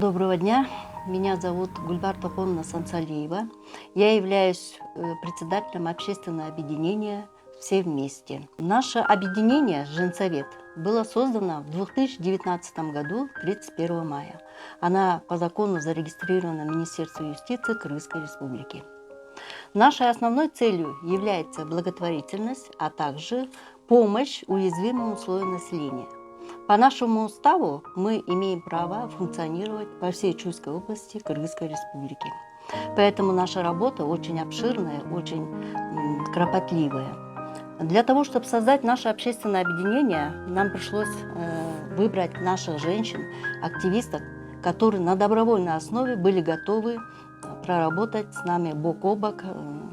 Доброго дня, меня зовут Гульбар Тохоновна Сансалиева. Я являюсь председателем общественного объединения «Все вместе». Наше объединение «Женсовет» было создано в 2019 году, 31 мая. Она по закону зарегистрирована в Министерстве юстиции Кыргызской Республики. Нашей основной целью является благотворительность, а также помощь уязвимому слою населения. По нашему уставу мы имеем право функционировать по всей Чуйской области Кыргызской Республики. Поэтому наша работа очень обширная, очень кропотливая. Для того, чтобы создать наше общественное объединение, нам пришлось выбрать наших женщин, активисток, которые на добровольной основе были готовы проработать с нами бок о бок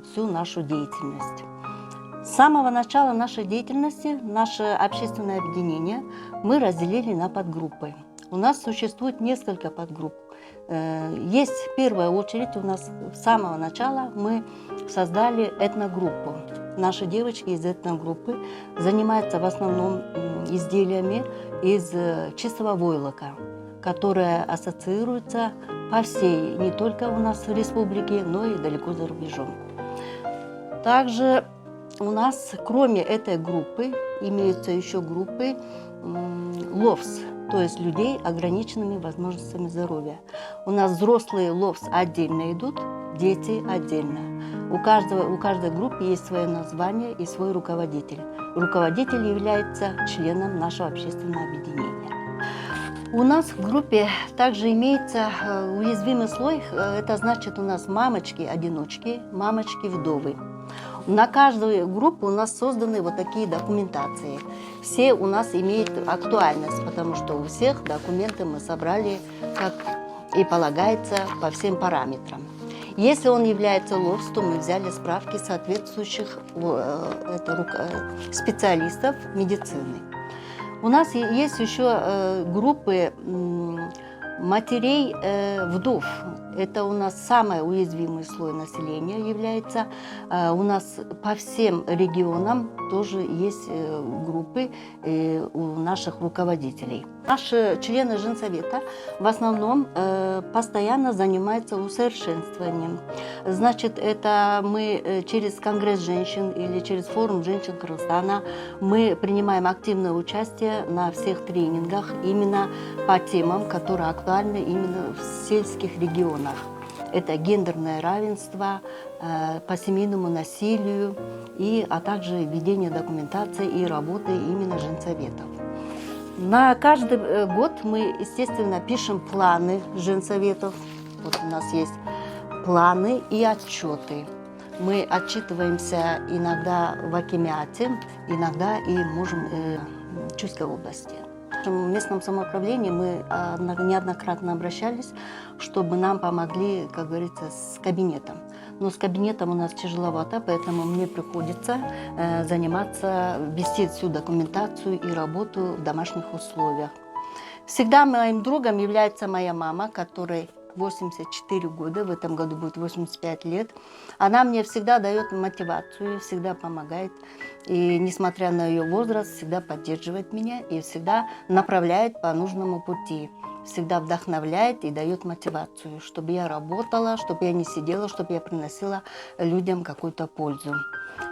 всю нашу деятельность. С самого начала нашей деятельности, наше общественное объединение мы разделили на подгруппы. У нас существует несколько подгрупп. Есть в первую очередь у нас с самого начала мы создали этногруппу. Наши девочки из этногруппы занимаются в основном изделиями из чистого войлока, которое ассоциируется по всей, не только у нас в республике, но и далеко за рубежом. Также у нас, кроме этой группы, имеются еще группы ЛОВС, то есть людей с ограниченными возможностями здоровья. У нас взрослые ЛОВС отдельно идут, дети отдельно. У каждой группы есть свое название и свой руководитель. Руководитель является членом нашего общественного объединения. У нас в группе также имеется уязвимый слой, это значит у нас мамочки-одиночки, мамочки-вдовы. На каждую группу у нас созданы вот такие документации. Все у нас имеют актуальность, потому что у всех документы мы собрали, как и полагается, по всем параметрам. Если он является ЛОВС, то мы взяли справки соответствующих специалистов медицины. У нас есть еще группы матерей вдов. Это у нас самый уязвимый слой населения является. У нас по всем регионам тоже есть группы у наших руководителей. Наши члены Женсовета в основном постоянно занимаются усовершенствованием. Значит, это мы через Конгресс женщин или через форум женщин Кыргызстана мы принимаем активное участие на всех тренингах именно по темам, которые актуальны именно в сельских регионах. Это гендерное равенство, по семейному насилию, а также ведение документации и работы именно женсоветов. На каждый год мы, естественно, пишем планы женсоветов. Вот у нас есть планы и отчеты. Мы отчитываемся иногда в Акимяте, иногда и можем в Чуйской области. В местном самоуправлении мы неоднократно обращались, чтобы нам помогли, как говорится, с кабинетом. Но с кабинетом у нас тяжеловато, поэтому мне приходится заниматься, вести всю документацию и работу в домашних условиях. Всегда моим другом является моя мама, которой 84 года, в этом году будет 85 лет. Она мне всегда дает мотивацию, всегда помогает. И несмотря на ее возраст, всегда поддерживает меня и всегда направляет по нужному пути. Всегда вдохновляет и дает мотивацию, чтобы я работала, чтобы я не сидела, чтобы я приносила людям какую-то пользу.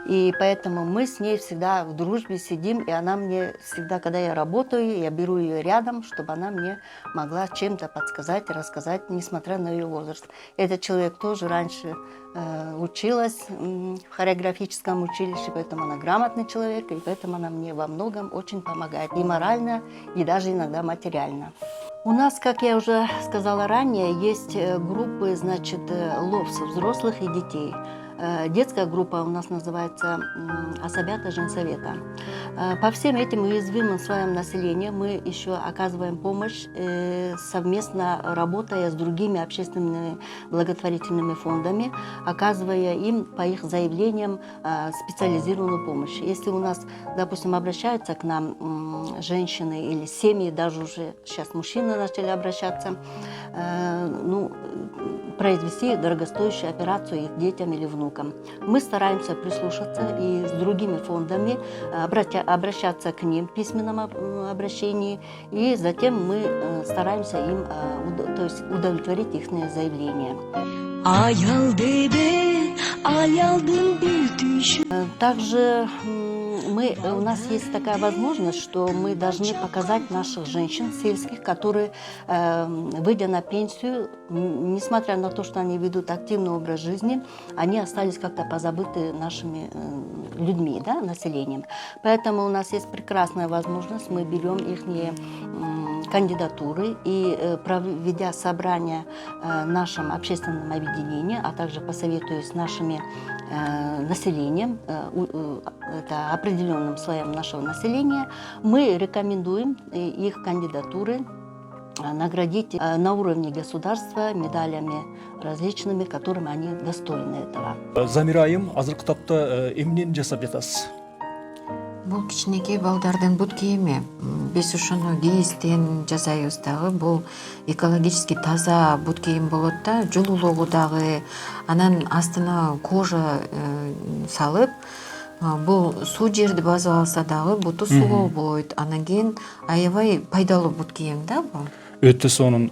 И поэтому мы с ней всегда в дружбе сидим, и она мне всегда, когда я работаю, я беру ее рядом, чтобы она мне могла чем-то подсказать, рассказать, несмотря на ее возраст. Этот человек тоже раньше училась в хореографическом училище, поэтому она грамотный человек, и поэтому она мне во многом очень помогает, и морально, и даже иногда материально. У нас, как я уже сказала ранее, есть группы, значит, ЛОВС, взрослых и детей. Детская группа у нас называется «Особята Женсовета». По всем этим уязвимым слоям населения мы еще оказываем помощь, совместно работая с другими общественными благотворительными фондами, оказывая им по их заявлениям специализированную помощь. Если у нас, допустим, обращаются к нам женщины или семьи, даже уже сейчас мужчины начали обращаться, произвести дорогостоящую операцию их детям или внукам. ребенком. Мы стараемся прислушаться и с другими фондами обращаться к ним в письменном обращении, и затем мы стараемся им то есть удовлетворить их заявления. Также у нас есть такая возможность, что мы должны показать наших женщин сельских, которые, выйдя на пенсию, несмотря на то, что они ведут активный образ жизни, они остались как-то позабыты нашими людьми, да, населением. Поэтому у нас есть прекрасная возможность, мы берем их кандидатуры и, проведя собрание в нашем общественном объединении, а также посоветуясь с нашими населением, это определенным слоям нашего населения, мы рекомендуем их кандидатуры наградить на уровне государства медалями различными, которыми они достойны этого. Замира айым, азыркы тапта эмнени жасап жатасыз? Бул кичинекей балдардын бут кийими. Биз ушуну кийизден жасайбыз дагы. Бул экологически таза бут кийим болот да, жылуулугу дагы, анан астына кожа салып, бул суу жерди басып алса дагы буту суу болбойт. Анан кийин аябай пайдалуу бут кийим да бул. Өтө сонун.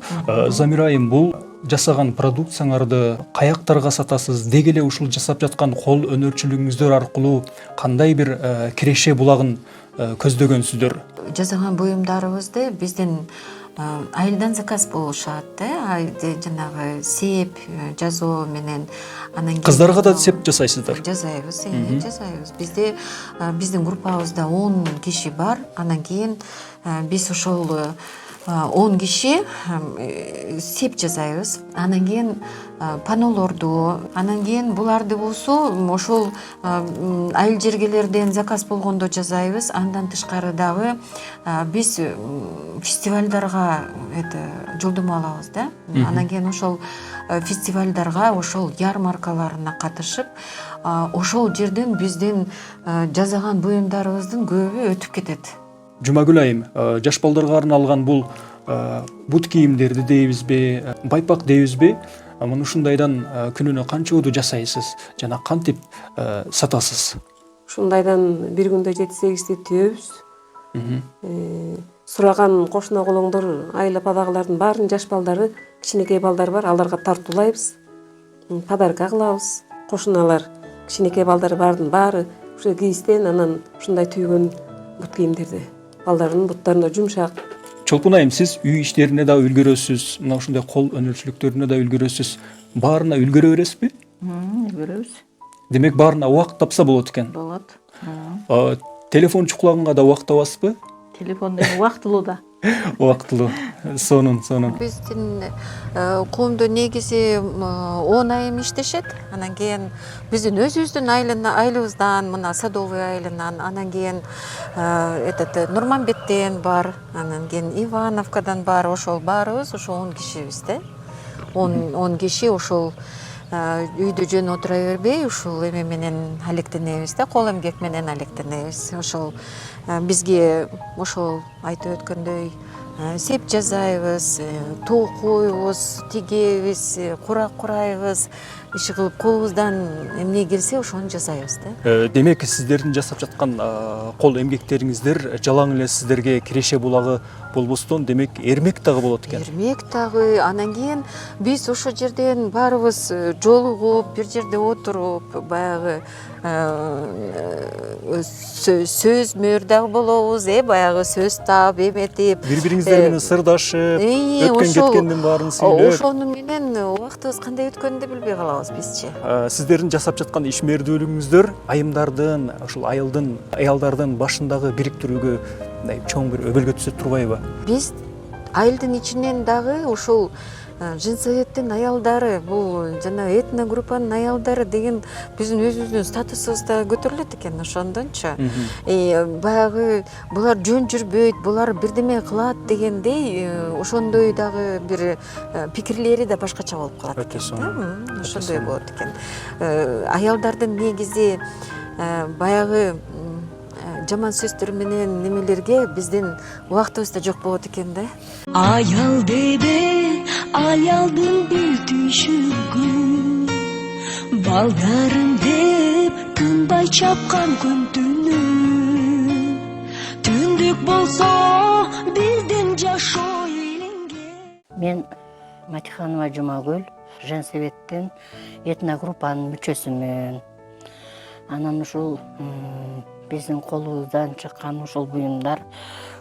Замира айым, бул жасаган продукцияңарды каяктарга сатасыз? Деги эле ушул жасап жаткан кол өнөрчүлүгүңүздөр аркылуу кандай бир киреше булагын көздөгөнсүздөр? Жасаган буюмдарыбызды бизден айылдан заказ болушат да, жанагы сеп, жазоо менен. Кыздарга да сеп жасайсыздар? Жасайбыз, жасайбыз. Бизде биздин группабызда 10 киши бар. Анан кийин биз ошол 10 киши сеп жасайбыз. Анан кийин панолорду, анан кийин буларды болсо ошол айыл жергелерден заказ болгондо жасайбыз. Андан тышкары дагы биз фестивалдарга жолдомо алабыз да. Анан кийин ошол фестивалдарга, ошол ярмаркаларына катышып, ошол жерден биздин жасаган буюмдарыбыздын көбү өтүп кетет. Жумагүл айым, жаш балдарга арналган бул бут кийимдерди дейбизби, байпак дейбизби? Мына ушундайдан күнүнө канча удуу жасайсыз жана кантип сатасыз? Ушундайдан бир күндө 7-8 түйөбүз. Сураган кошуна колоңдор, айыл ападагылардын баарын жаш балдары, кичинекей балдар бар, аларга тартуулайбыз. Подарка кылабыз. Кошуналар, кичинекей балдар бардын баары ушу кийизден анан ушундай түйгөн бут кийимдерди. Балдардын буттарына жумшак. Чолпон айым, сиз үй иштерине да үлгөрөсүз, мына ушундай кол өнөрчүлүктөрүнө да үлгөрөсүз. Баарына үлгөрө бересизби? Үлгөрөбүз. Демек баарына убакыт тапса болот экен. Болот. Телефон чукулаганга да убакыт табасызбы? Телефонда убактылуу да. Убактылуу. Сонун. Биздин коомдо негизи 10 айым иштешет. Анан кийин биздин өзүбүздүн айылыбыздан, мына Садовый айылынан, анан кийин Нурманбеттен бар, анан кийин Ивановкадан бар, ошол баарыбыз ошо 10 кишибиз да. 10 киши ошол үйдө жөн отура бербей, ушул эме менен алектенебиз да, кол эмгек менен алектенебиз. Ошол бизге ошол айтып өткөндөй сеп жасайбыз, тоокуйбуз, тигебиз, курак курайбыз, иши кылып колубуздан эмне келсе ошону жасайбыз да. Демек сиздердин жасап жаткан кол эмгектериңиздер жалаң эле сиздерге киреше булагы болбостон, демек эрмек дагы болот экен. Эрмек дагы, анан кийин биз ошо жерден баарыбыз жолугуп, бир жерде отуруп, баягы сөз мөр дагы болобуз, баягы сөз таап, эметип, бири-бириңиздер менен сырдашып, өткөн кеткендин баарын сүйлөп. Ошону менен убактыбыз кандай өткөнүн да билбей калабыз бизчи. Сиздердин жасап жаткан ишмердүүлүгүңүздөр айымдардын, ошол айылдын, аялдардын башындагы бириктирүүгө чоң бир өбөлгө түзөт турбайбы? Биз айылдын ичинен дагы ушул женсоветтин аялдары, бул жана этногруппанын аялдары деген биздин өзүбүздүн статусубуз да көтөрүлөт экен ошондончу. Баягы булар жөн жүрбөйт, булар бирдеме кылат дегендей ошондой дагы бир пикирлери да башкача болуп калат экен. Ошондой болот экен. Аялдардын негизи баягы жаман сөздөр менен немелерге биздин убактыбыз да жок болот экен да. Ayal dede, ayaldın bir düşürgün. балдарым деп тынбай чапкан күн түнү түндүк болсо биздин жашоо илинген. Мен Матиханова Жумагүл, женсоветтин этногруппанын мүчөсүмүн. Анан ушул биздин колубуздан чыккан ушул буюмдар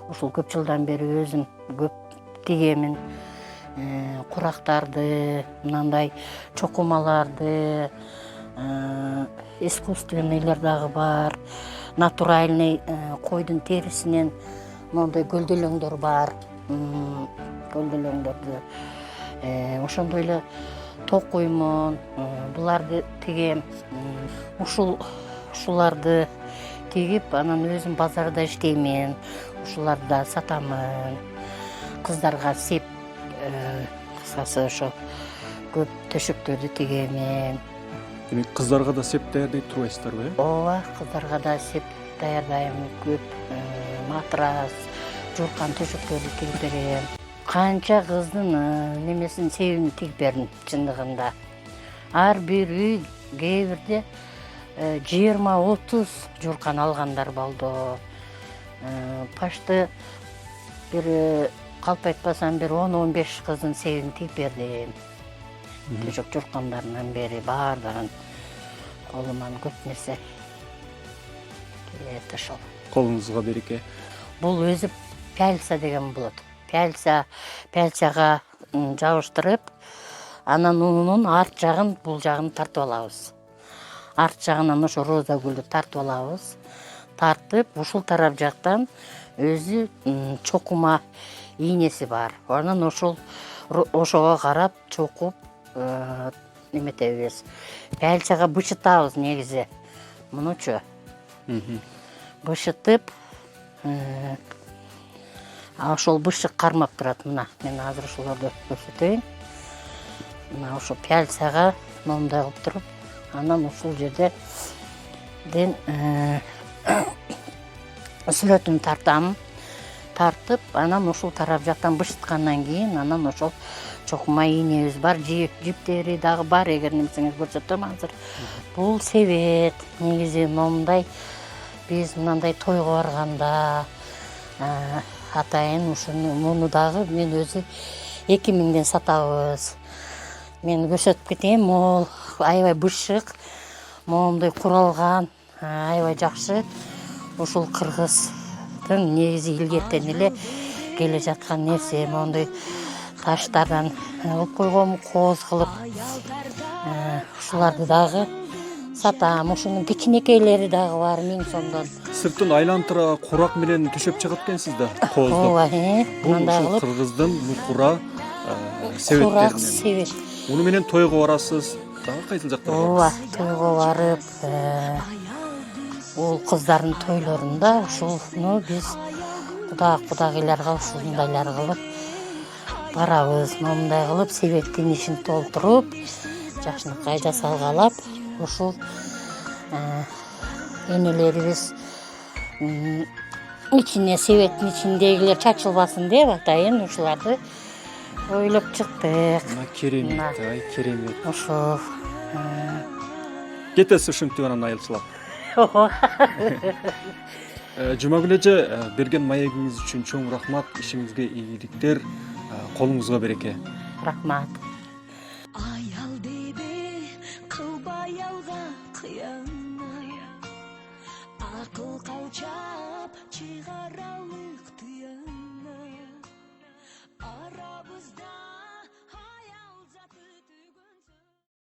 ушул көп жылдан бери өзүм көп тигемин. Курактарды, мындай чокумаларды, искусственныйлар дагы бар, натуральный койдун терисинен моундай көлдөлөңдөр бар. Көлдөлөңдөрдү ошондой эле токуймун, буларды тигем. Ушуларды тигип, анан өзүм базарда иштеймин. Ушуларды да сатамын. Кыздарга сеп, кыскасы ошо көп төшөктөрдү тигемин. Демек кыздарга да сеп даярдайт турбайсыздарбы, э? Ооба, кыздарга да сеп даярдайм. Көп матрас, журкан төшөктөрдү тигип берем. Канча кыздын немесин себин тигип бердим чындыгында. Ар бир үй кээ бирде 20-30 журкан алгандар болду. Пашты бир калп айтпасам бир 10-15 кыздын себин тигип бердим. Төшөк журкандарынан бери баардыгын колуман көп нерсе келет ошол. Колуңузга береке. Бул өзү пяльца деген болот. Пяльцага жабыштырып, анан унунун арт жагын, бул жагын тартып алабыз. Арт жагынан ошо роза гүлдү тартып алабыз. Тартып, ушул тарап жактан өзү чокума ийнеси бар. Анан ошого карап чокуп неметебиз. Пяльцага бышытабыз негизи. Мунучу. Бышытып, ошол бышык кармап турат. Мына мен азыр ошолорду көрсөтөйүн. Мына ошо пяльцага моундай кылып туруп, анан ушул жерден сүрөтүн тартам. Тартып, анан ушул тарап жактан бышыткандан кийин, анан ошол чокума ийнебиз бар, жиптери дагы бар, эгер немесеңиз көрсөтөм азыр. Бул себет, негизи моундай биз мындай тойго барганда атайын муну дагы мен өзү 2000ден сатабыз. Мен көрсөтүп кетейин, могул аябай бышык, моундай куралган, аябай жакшы. Ушул кыргыздын негизи илгертен эле келе жаткан нерсе, моундай таштардан кылып койгон, кооз кылып. Ушуларды дагы сатам. Ушунун кичинекейлери дагы бар 1000 сомдон. Сыртын айлантыра курак менен төшөп чыгат экенсиз да, кооздоп. Ооба, Бул мындай ушул кылып. кыргыздын мукура Курак себеттеринен. себет. Уну менен тойго барасыз. Дагы кайсыл жактарга Ооба, барасыз? тойго барып, ол кыздардын тойлорунда ушуну биз кудагыйларга ушундайлар кылып барабыз. Моундай кылып себеттин ишин толтуруп, жакшынакай жасалгалап, ушул энелерибиз ичине, себеттин ичиндегилер чачылбасын деп атайын ушуларды ойлоп чыктык. Керемет, ай керемет. Ошол. Кетесиз ушинтип анан айылчылап. Жумагүл эже, берген маегиңиз үчүн чоң рахмат. Ишиңизге ийгиликтер, колуңузга береке. Рахмат. Аял дейбе кылбай алга кыян, акыл калчап чыгаралык тыян, арабызда